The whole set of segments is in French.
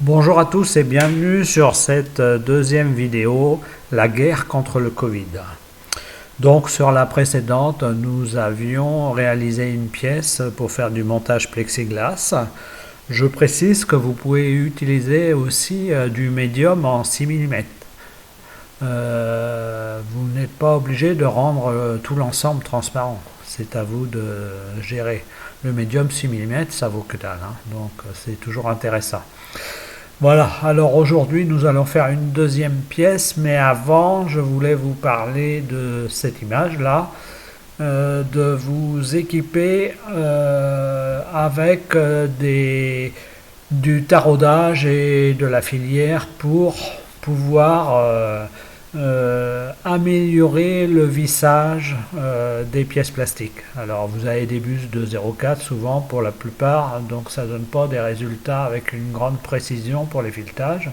Bonjour à tous et bienvenue sur cette deuxième vidéo, la guerre contre le Covid. Donc sur la précédente, nous avions réalisé une pièce pour faire du montage plexiglas. Je précise que vous pouvez utiliser aussi du médium en 6 mm. Vous n'êtes pas obligé de rendre tout l'ensemble transparent. C'est à vous de gérer. Le médium 6 mm, ça vaut que dalle, hein, donc c'est toujours intéressant. Voilà, alors aujourd'hui nous allons faire une deuxième pièce, mais avant je voulais vous parler de cette image-là, de vous équiper avec du taraudage et de la filière pour pouvoir améliorer le vissage des pièces plastiques. Alors vous avez des bus de 0,4 souvent pour la plupart, donc ça ne donne pas des résultats avec une grande précision pour les filettages.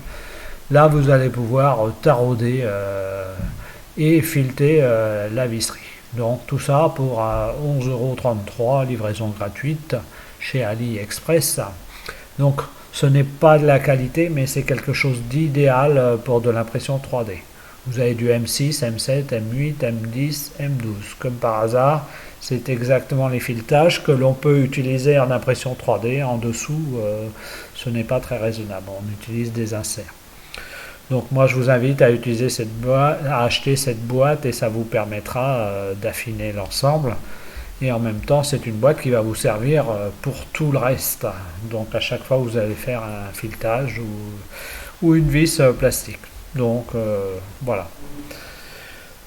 Là vous allez pouvoir tarauder et fileter la visserie. Donc tout ça pour 11,33 €, livraison gratuite chez AliExpress. Donc ce n'est pas de la qualité, mais c'est quelque chose d'idéal pour de l'impression 3D. Vous avez du M6, M7, M8, M10, M12. Comme par hasard, c'est exactement les filetages que l'on peut utiliser en impression 3D. En dessous, ce n'est pas très raisonnable. On utilise des inserts. Donc moi, je vous invite à utiliser cette boîte, à acheter cette boîte et ça vous permettra d'affiner l'ensemble. Et en même temps, c'est une boîte qui va vous servir pour tout le reste. Donc à chaque fois, vous allez faire un filetage ou une vis plastique. Donc voilà.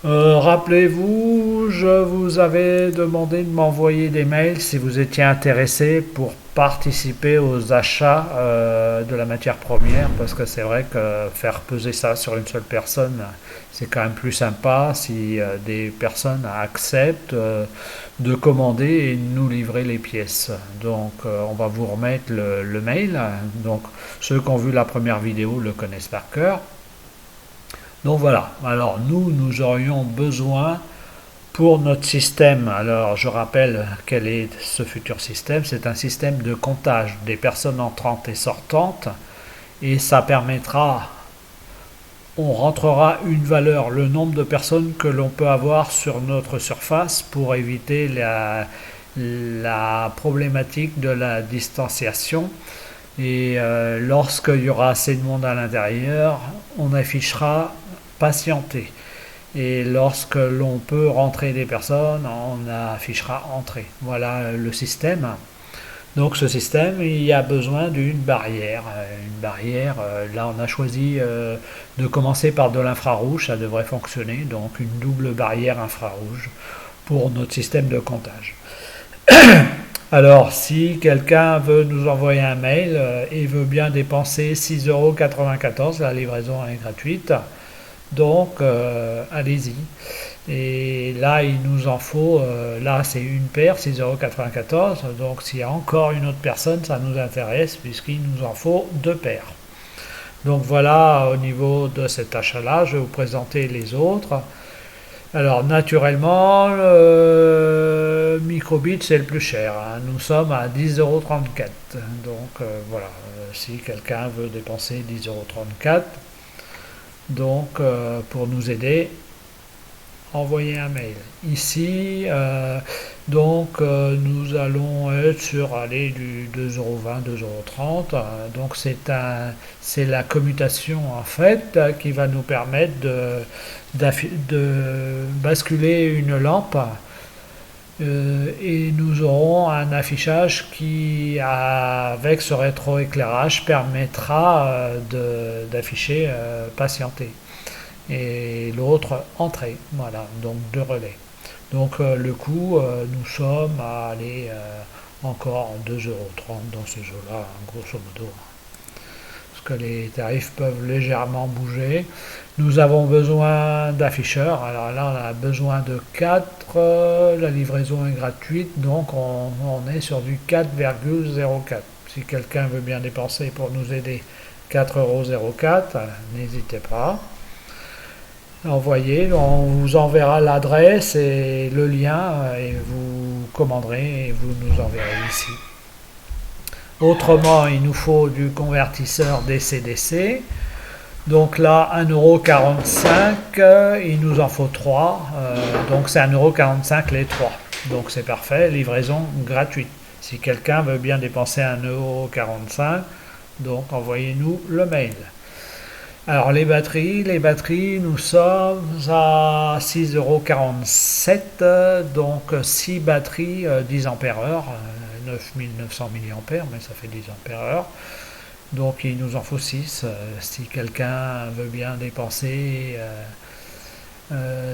Rappelez-vous, je vous avais demandé de m'envoyer des mails si vous étiez intéressé pour participer aux achats de la matière première, parce que c'est vrai que faire peser ça sur une seule personne, c'est quand même plus sympa si des personnes acceptent de commander et de nous livrer les pièces. Donc on va vous remettre le mail. Donc ceux qui ont vu la première vidéo le connaissent par cœur. Donc voilà, alors nous aurions besoin pour notre système, alors je rappelle quel est ce futur système, c'est un système de comptage des personnes entrantes et sortantes, et ça permettra, on rentrera une valeur, le nombre de personnes que l'on peut avoir sur notre surface pour éviter la problématique de la distanciation. Et lorsqu'il y aura assez de monde à l'intérieur, on affichera patienter. Et lorsque l'on peut rentrer des personnes, on affichera entrer. Voilà le système. Donc ce système, il y a besoin d'une barrière. Une barrière, là on a choisi de commencer par de l'infrarouge, ça devrait fonctionner. Donc une double barrière infrarouge pour notre système de comptage. Alors, si quelqu'un veut nous envoyer un mail et veut bien dépenser 6,94 €, la livraison est gratuite. Donc, allez-y. Et là, il nous en faut, là c'est une paire, 6,94 €. Donc, s'il y a encore une autre personne, ça nous intéresse puisqu'il nous en faut deux paires. Donc voilà, au niveau de cet achat-là, je vais vous présenter les autres. Alors naturellement, le microbit c'est le plus cher, hein. Nous sommes à 10,34 €. Donc voilà, si quelqu'un veut dépenser 10,34 €, donc pour nous aider, envoyez un mail. Ici, donc nous allons être sur du 2,20 €, 2,30 €. Donc c'est la commutation en fait qui va nous permettre de basculer une lampe et nous aurons un affichage qui, avec ce rétroéclairage, permettra d'afficher patienter et l'autre entrer. Voilà, donc deux relais. Donc le coût, nous sommes à aller encore en 2,30 € dans ce jeu-là, grosso modo. Parce que les tarifs peuvent légèrement bouger. Nous avons besoin d'afficheurs. Alors là, on a besoin de 4. La livraison est gratuite, donc on est sur du 4,04 €. Si quelqu'un veut bien dépenser pour nous aider, 4,04 €, n'hésitez pas. Envoyez, on vous enverra l'adresse et le lien et vous commanderez et vous nous enverrez ici. Autrement, il nous faut du convertisseur DC-DC. Donc là, 1,45 €, il nous en faut 3. Donc c'est 1,45 € les 3. Donc c'est parfait, livraison gratuite. Si quelqu'un veut bien dépenser 1,45 €, donc envoyez-nous le mail. Alors les batteries, nous sommes à 6,47 €, donc 6 batteries, 10 ampères-heure, 9900 mAh, mais ça fait 10 ampères-heure. Donc il nous en faut 6. Si quelqu'un veut bien dépenser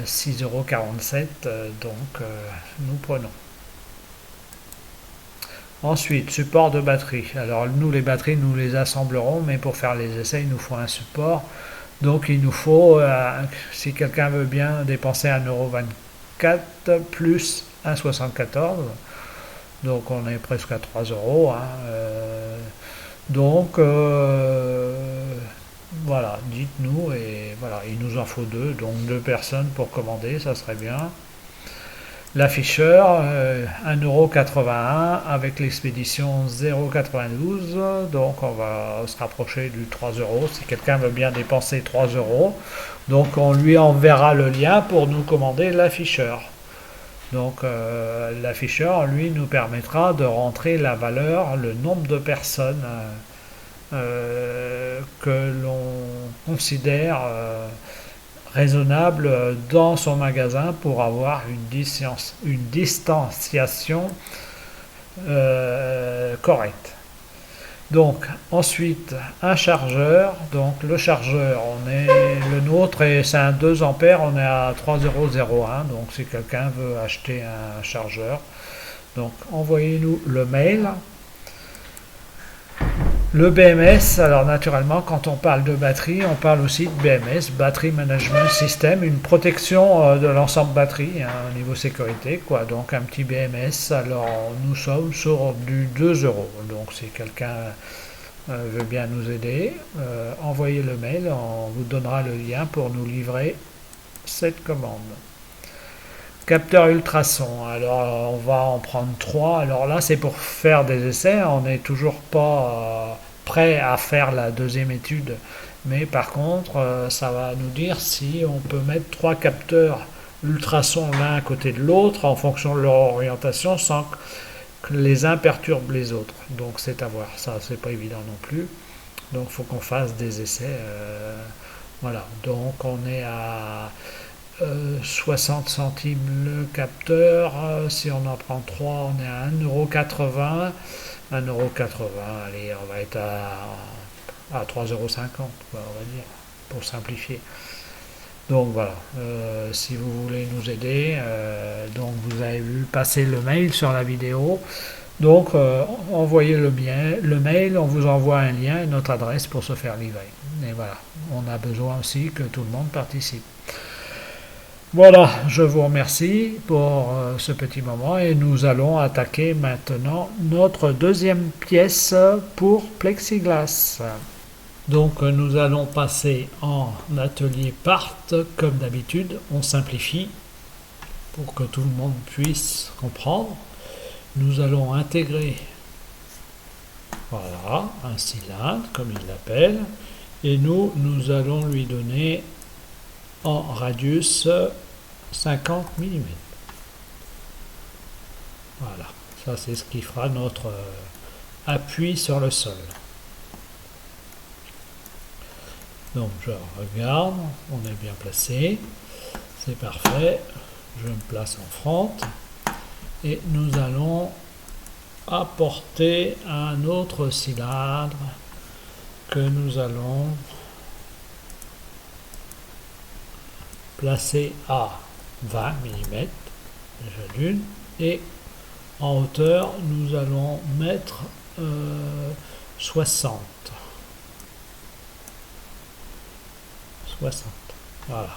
6,47 €, donc nous prenons. Ensuite, support de batterie. Alors nous, les batteries, nous les assemblerons, mais pour faire les essais, il nous faut un support. Donc il nous faut, si quelqu'un veut bien dépenser 1,24 € plus 1,74 €, donc on est presque à 3 €. Hein, donc voilà, dites-nous, et voilà, il nous en faut 2, donc 2 personnes pour commander, ça serait bien. L'afficheur, 1,81 € avec l'expédition 0,92 €, donc on va se rapprocher du 3 € si quelqu'un veut bien dépenser 3 €. Donc on lui enverra le lien pour nous commander l'afficheur. Donc l'afficheur, lui, nous permettra de rentrer la valeur, le nombre de personnes que l'on considère raisonnable dans son magasin pour avoir une distanciation correcte. Donc ensuite un chargeur, donc le chargeur, le nôtre, et c'est un 2 ampères, on est à 3,001 €, donc si quelqu'un veut acheter un chargeur, donc envoyez-nous le mail. Le BMS, alors naturellement, quand on parle de batterie, on parle aussi de BMS, Battery Management System, une protection de l'ensemble batterie, hein, au niveau sécurité, quoi. Donc un petit BMS, alors nous sommes sur du 2 €. Donc si quelqu'un veut bien nous aider, envoyez le mail, on vous donnera le lien pour nous livrer cette commande. Capteur ultrason, alors on va en prendre 3. Alors là c'est pour faire des essais, on n'est toujours pas prêt à faire la deuxième étude, mais par contre ça va nous dire si on peut mettre 3 capteurs ultrasons l'un à côté de l'autre en fonction de leur orientation sans que les uns perturbent les autres. Donc c'est à voir, ça c'est pas évident non plus, donc il faut qu'on fasse des essais. Voilà, donc on est à 60 centimes le capteur. Si on en prend 3, on est à 1,80 €. 1,80 €, allez, on va être à 3,50 €, on va dire, pour simplifier. Donc voilà, si vous voulez nous aider, donc vous avez vu passer le mail sur la vidéo. Donc envoyez le mail, on vous envoie un lien et notre adresse pour se faire livrer. Et voilà, on a besoin aussi que tout le monde participe. Voilà, je vous remercie pour ce petit moment et nous allons attaquer maintenant notre deuxième pièce pour plexiglas. Donc nous allons passer en atelier part, comme d'habitude, on simplifie pour que tout le monde puisse comprendre. Nous allons intégrer, voilà, un cylindre comme il l'appelle, et nous allons lui donner en radius 50 mm. Voilà, ça c'est ce qui fera notre appui sur le sol. Donc je regarde, on est bien placé, c'est parfait, je me place en front et nous allons apporter un autre cylindre que nous allons placer à 20 mm déjà d'une, et en hauteur nous allons mettre 60. Voilà.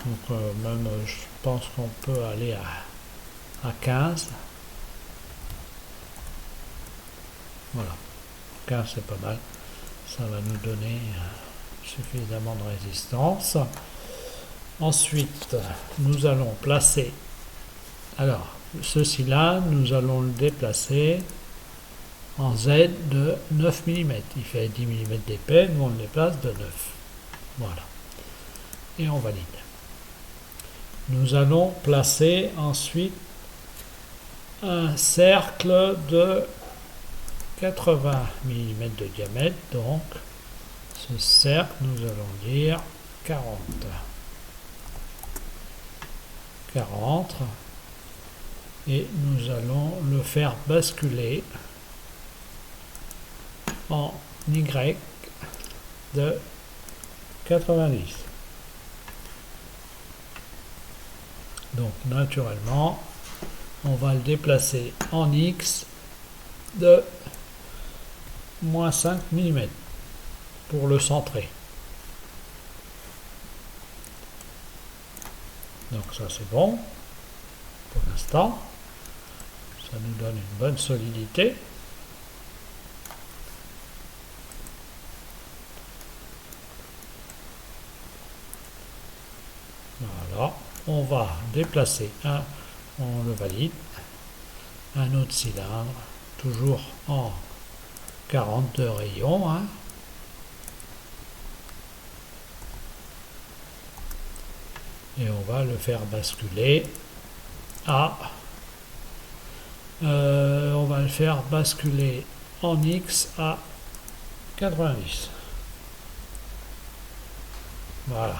Donc même je pense qu'on peut aller à 15. Voilà, 15 c'est pas mal, ça va nous donner suffisamment de résistance. Ensuite nous allons placer, alors ceci-là, nous allons le déplacer en Z de 9 mm. Il fait 10 mm d'épais, nous on le déplace de 9. Voilà. Et on valide. Nous allons placer ensuite un cercle de 80 mm de diamètre. Donc, ce cercle, nous allons dire 40. 40. Et nous allons le faire basculer en Y de 90. Donc naturellement, on va le déplacer en X de moins 5 mm pour le centrer. Donc ça c'est bon pour l'instant. Ça nous donne une bonne solidité. Voilà, on va déplacer on le valide, un autre cylindre, toujours en 42 rayons. Et on va le faire basculer on va le faire basculer en X à 90. Voilà.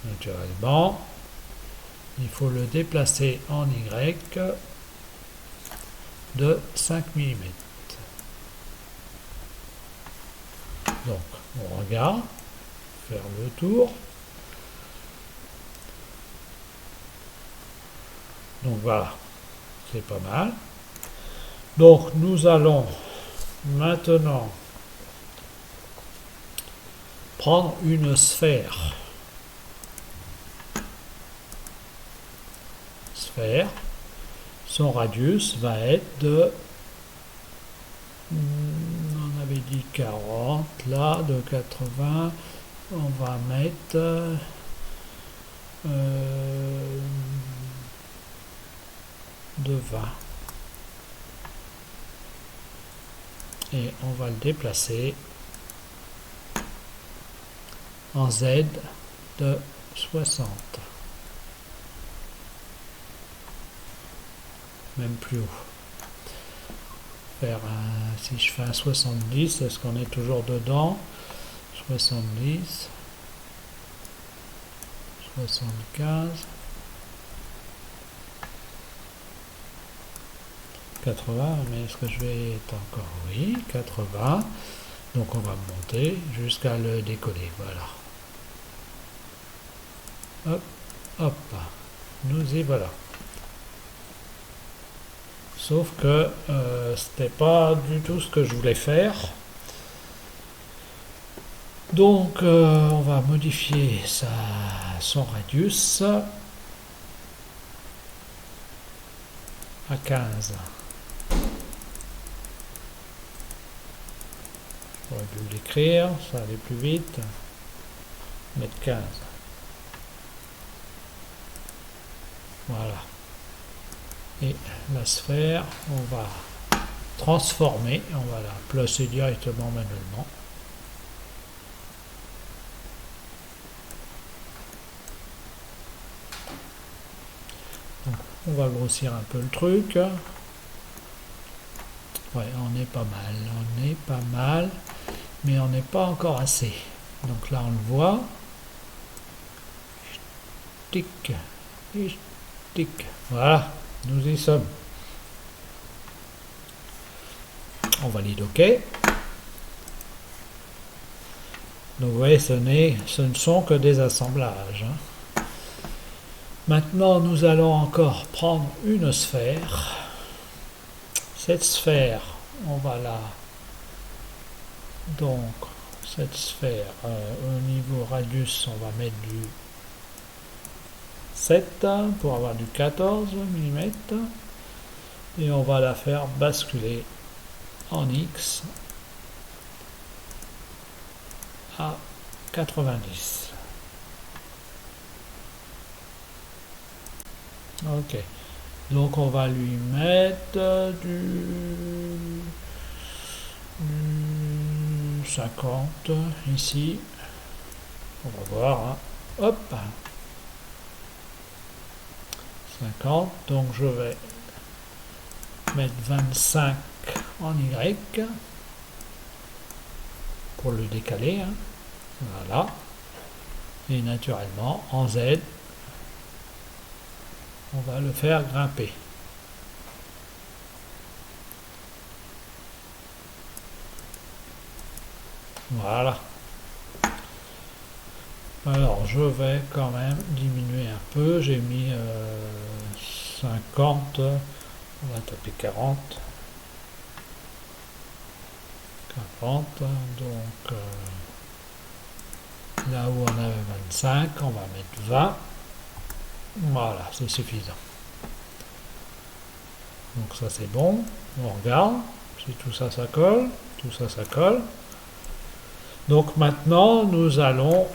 Naturellement, il faut le déplacer en Y de 5 mm. Donc, on regarde, faire le tour. Donc voilà, c'est pas mal. Donc nous allons maintenant prendre une sphère. Son radius va être de, on avait dit 40, là de 80, on va mettre de 20 et on va le déplacer en Z de 60. Même plus haut. Si je fais un 70, est-ce qu'on est toujours dedans? 70, 75, 80, mais est-ce que je vais être encore? Oui, 80. Donc on va monter jusqu'à le décoller. Voilà. Hop, hop. Nous y voilà. Sauf que c'était pas du tout ce que je voulais faire. Donc on va modifier son radius à 15. J'aurais dû l'écrire, ça allait plus vite. Mettre 15. Voilà. Et la sphère, on va transformer, on va la placer directement manuellement. Donc, on va grossir un peu le truc. Ouais, on est pas mal, mais on n'est pas encore assez. Donc là, on le voit. Tic, tic, voilà. Nous y sommes. On valide OK. Donc vous voyez, ce ne sont que des assemblages. Maintenant, nous allons encore prendre une sphère. Cette sphère, on va donc, cette sphère, au niveau radius, on va mettre du 7 pour avoir du 14 mm. Et on va la faire basculer en X à 90. Ok. Donc on va lui mettre du 50 ici. On va voir. Hein. Hop. 50. Donc je vais mettre 25 en Y pour le décaler. Hein. Voilà. Et naturellement, en Z, on va le faire grimper. Voilà. Alors, je vais quand même diminuer un peu. J'ai mis 50. On va taper 40. 40. Donc, là où on avait 25, on va mettre 20. Voilà, c'est suffisant. Donc ça c'est bon. On regarde si tout ça, ça colle. Tout ça, ça colle. Donc maintenant, nous allons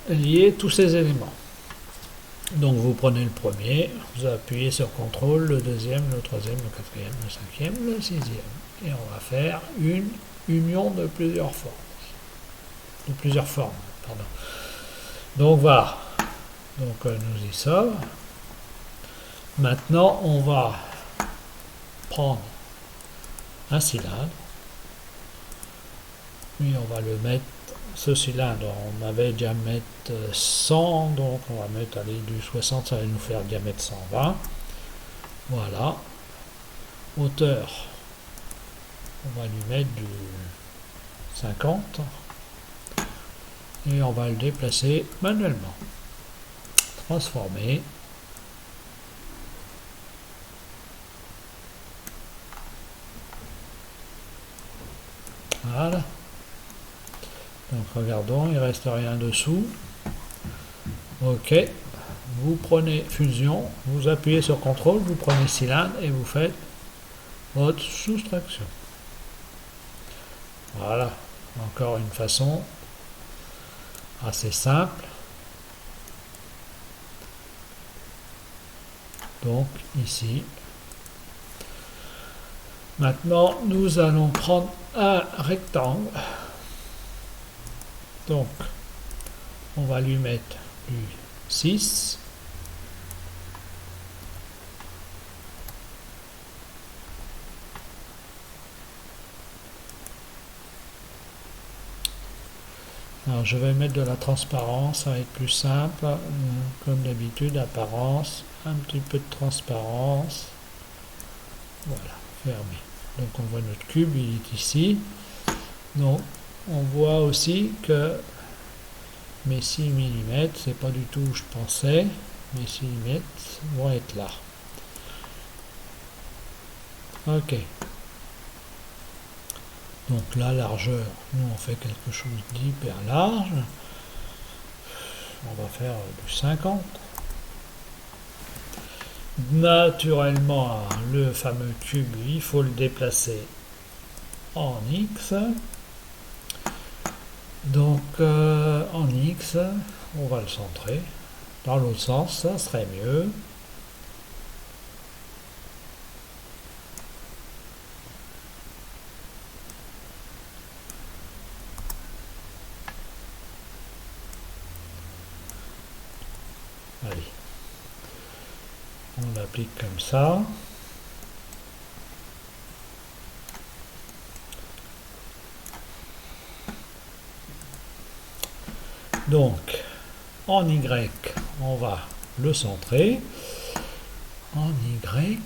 lier tous ces éléments. Donc vous prenez le premier, vous appuyez sur CTRL, le deuxième, le troisième, le quatrième, le cinquième, le sixième. Et on va faire une union de plusieurs formes. De plusieurs formes, pardon. Donc voilà. Donc nous y sommes. Maintenant, on va prendre un cylindre. Puis on va le mettre, ce cylindre, on avait diamètre 100, donc on va mettre allez, du 60, ça va nous faire diamètre 120. Voilà. Hauteur, on va lui mettre du 50. Et on va le déplacer manuellement. Transformer. Voilà. Donc regardons, il ne reste rien dessous. Ok. Vous prenez fusion, vous appuyez sur CTRL, vous prenez cylindre et vous faites votre soustraction. Voilà. Encore une façon assez simple. Donc ici. Maintenant, nous allons prendre un rectangle. Donc, on va lui mettre du 6. Alors, je vais mettre de la transparence, ça va être plus simple. Comme d'habitude, apparence, un petit peu de transparence. Voilà, fermé. Donc, on voit notre cube, il est ici. Donc, on voit aussi que mes 6 mm, c'est pas du tout où je pensais, mes 6 mm vont être là. Ok. Donc la largeur, nous on fait quelque chose d'hyper large. On va faire du 50. Naturellement, le fameux cube, il faut le déplacer en X. Donc en X, on va le centrer. Dans l'autre sens, ça serait mieux. Allez. On l'applique comme ça. Donc, en Y, on va le centrer. En Y,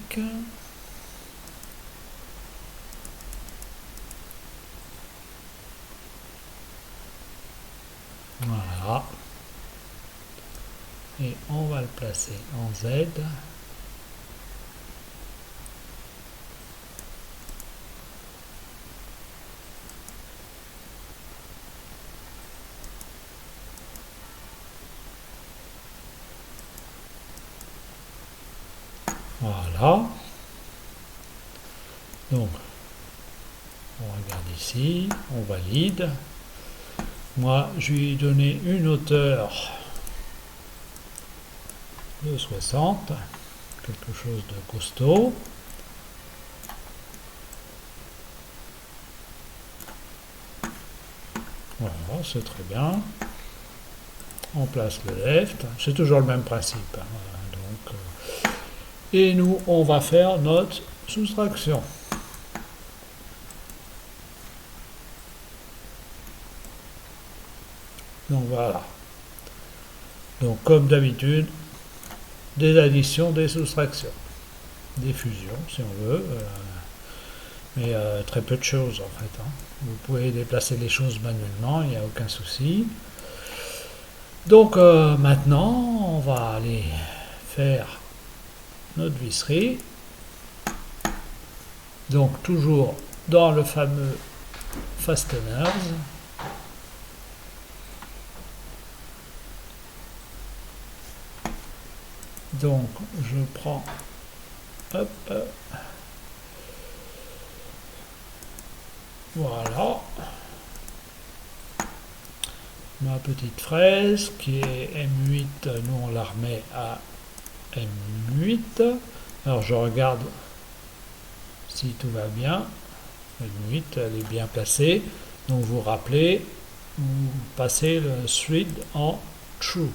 voilà. Et on va le placer en Z. Voilà. Donc, on regarde ici, on valide. Moi, je lui ai donné une hauteur de 60, quelque chose de costaud. Voilà, c'est très bien. On place le left, c'est toujours le même principe, hein. Voilà, donc, et nous, on va faire notre soustraction. Donc voilà. Donc comme d'habitude, des additions, des soustractions, des fusions si on veut, mais très peu de choses en fait, hein. Vous pouvez déplacer les choses manuellement, il n'y a aucun souci. Donc maintenant, on va aller faire notre visserie. Donc toujours dans le fameux fasteners. Donc je prends, hop, voilà, ma petite fraise qui est M8, nous on la remet à M8. Alors je regarde si tout va bien. M8, elle est bien placée. Donc vous rappelez, vous passez le thread en true.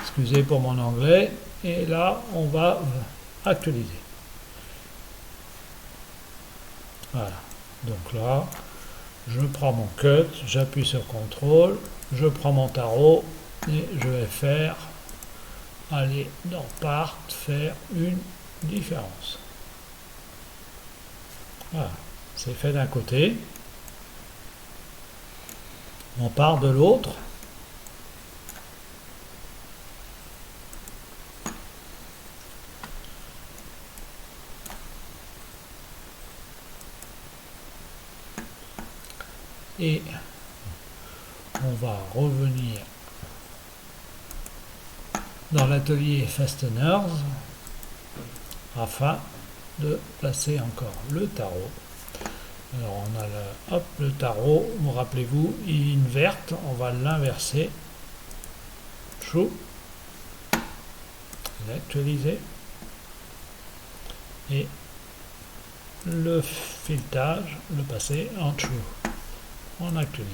Excusez pour mon anglais. Et là, on va actualiser. Voilà. Donc là, je prends mon cut, j'appuie sur CTRL, je prends mon tarot et je vais faire, aller dans Part, faire une différence. Voilà. C'est fait d'un côté. On part de l'autre. Et on va revenir dans l'atelier Fasteners afin de placer encore le tarot. Alors on a le tarot, vous rappelez-vous, inverte, on va l'inverser. True. L'actualiser. Et le filetage, le passer en true. On actualise.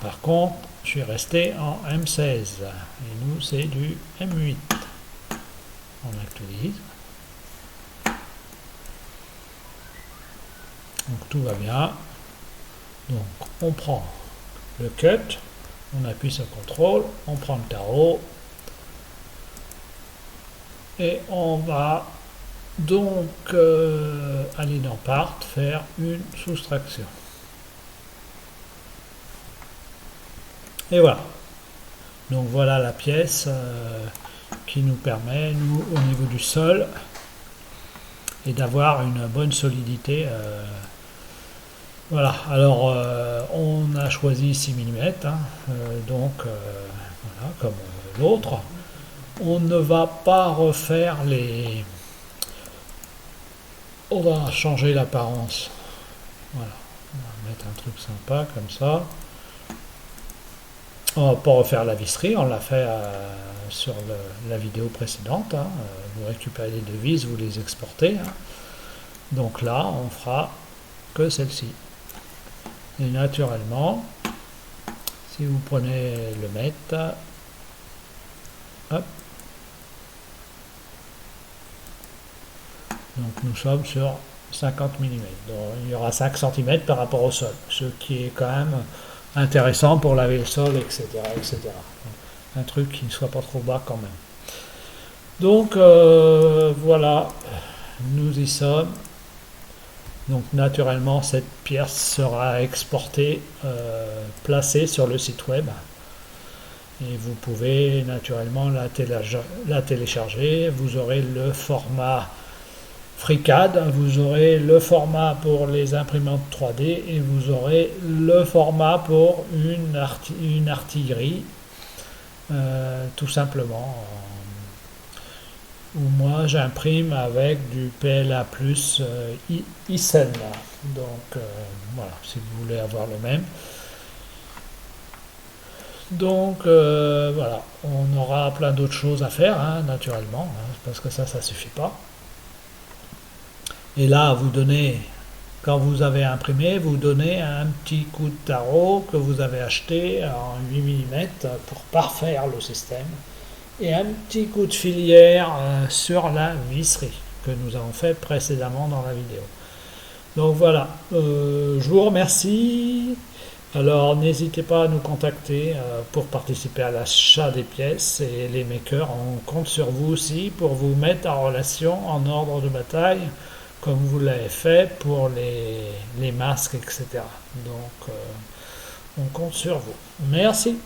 Par contre, je suis resté en M16 et nous c'est du M8. On actualise. Donc tout va bien. Donc on prend le cut, on appuie sur CTRL, on prend le tarot et on va donc aller dans Part, faire une soustraction. Et voilà. Donc voilà la pièce qui nous permet, nous, au niveau du sol, et d'avoir une bonne solidité. Voilà. Alors on a choisi 6 mm, hein, donc voilà, comme l'autre. On ne va pas refaire les... On va changer l'apparence. Voilà. On va mettre un truc sympa comme ça. On va pas refaire la visserie, on l'a fait sur la vidéo précédente, hein. Vous récupérez les deux vis, vous les exportez, hein. Donc là, on fera que celle-ci. Et naturellement, si vous prenez le mètre, hop, donc nous sommes sur 50 mm. Donc il y aura 5 cm par rapport au sol, ce qui est quand même intéressant pour laver le sol, etc., etc. Un truc qui ne soit pas trop bas quand même. Donc voilà, nous y sommes. Donc naturellement cette pièce sera exportée, placée sur le site web. Et vous pouvez naturellement la télécharger. Vous aurez le format FreeCAD, vous aurez le format pour les imprimantes 3D et vous aurez le format pour une artillerie, tout simplement. Ou moi j'imprime avec du PLA plus ISEN. Donc voilà, si vous voulez avoir le même. Donc voilà, on aura plein d'autres choses à faire, hein, naturellement, hein, parce que ça suffit pas. Et là, vous donnez, quand vous avez imprimé, vous donnez un petit coup de tarot que vous avez acheté en 8 mm pour parfaire le système, et un petit coup de filière sur la visserie que nous avons fait précédemment dans la vidéo. Donc voilà, je vous remercie. Alors n'hésitez pas à nous contacter pour participer à l'achat des pièces, et les makers, on compte sur vous aussi pour vous mettre en relation en ordre de bataille comme vous l'avez fait pour les masques, etc. Donc on compte sur vous. Merci.